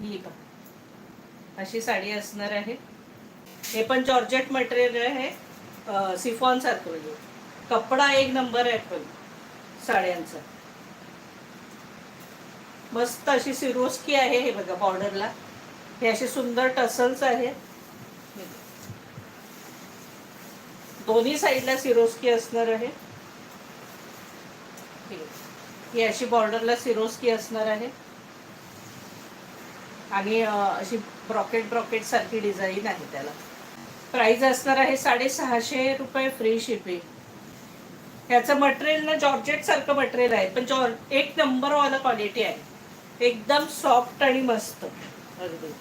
ही पहा, अशी साडी असणार आहे. हे पण जॉर्जेट मटेरियल आहे, सिफॉन सारखं. म्हणजे कपडा एक नंबर आहे पण साड्यांचा. मस्त अशी सिरोस्की आहे. हे बघा बॉर्डरला हे असे सुंदर टसल्स आहेत. दोन्ही साईडला सिरोस्की असणार आहे. ही अशी बॉर्डरला सिरोस्की असणार आहे आणि अशी ब्रॉकेट ब्रॉकेट सारखी डिझाईन आहे त्याला. प्राइस असणार आहे 650 रुपये, फ्री शिपिंग. ह्याचं मटेरियल ना जॉर्जेट सारखं मटेरियल आहे, पण एक नंबर वाला क्वालिटी आहे. एकदम सॉफ्ट आणि मस्त. अगदी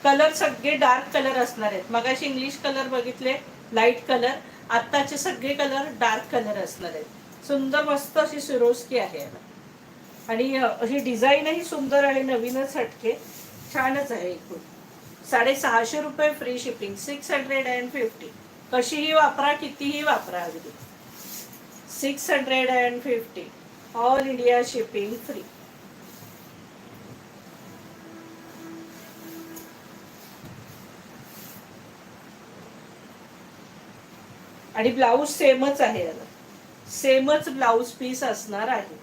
कलर सगळे डार्क कलर असणार आहेत. मगाशी इंग्लिश कलर बघितले लाईट कलर, आत्ताचे सगळे कलर डार्क कलर असणार आहेत. सुंदर मस्त अशी सिरोस्की आहे याला आणि अशी डिझाईनही सुंदर आहे, नवीनच हटके, छानच आहे. एकूण 650 रुपये, फ्री शिपिंग. 650. कशीही वापरा, कितीही वापरा, अगदी 650. All India shipping free. आणि ब्लाऊज सेमच आहे याला, सेमच ब्लाऊज पीस असणार आहे.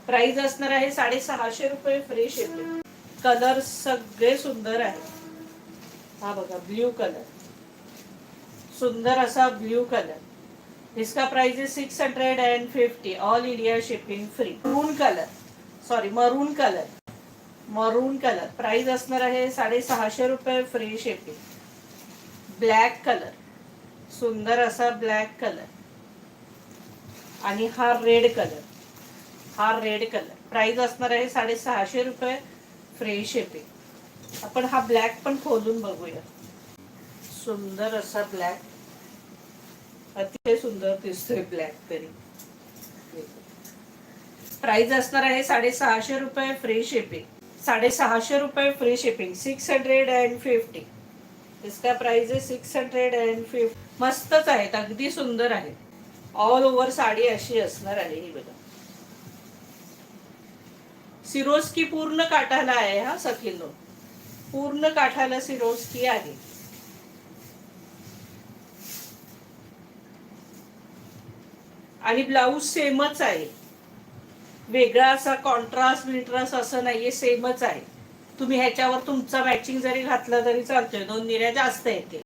प्राइस असणार आहे 650 रुपये, फ्री शिपिंग. कलर सगळे सुंदर आहे. हा बघा ब्ल्यू कलर, सुंदर असा ब्ल्यू कलर. इसका प्राइस है 650. All India shipping free. मरून कलर, सॉरी मरून कलर, मरून कलर. प्राइस असणार आहे 650 रुपये, फ्री शिपिंग. ब्लॅक कलर, सुंदर असा ब्लॅक कलर आणि हा रेड कलर, हा रेड कलर. प्राइस असणार आहे 650 रुपये, फ्री शिपिंग. आपण हा ब्लॅक पण खोलून बघूया. सुंदर असा ब्लॅक, अतिशय सुंदर दिसतोय ब्लॅक. तरी प्राइस असणार आहे 650 रुपये, फ्री शिपिंग. 650 रुपये, फ्री शिपिंग. 650. इसका प्राइस है 650. मस्तच आहेत, अगदी सुंदर आहे. ऑल ओव्हर साडी अशी असणार आहे. ही बघा सिरोस्की पूर्ण काठाला आहे. हा सखींनो, पूर्ण काठाला सिरोस्की आहे. आणि ब्लाऊज सेमच आहे, वेगळा असा कॉन्ट्रास्ट विंट्रास्ट असं नाहीये, सेमच आहे. तुम्ही ह्याच्यावर तुमचा मॅचिंग जरी घातला तरी चालतोय. 2 निऱ्या जास्त येते.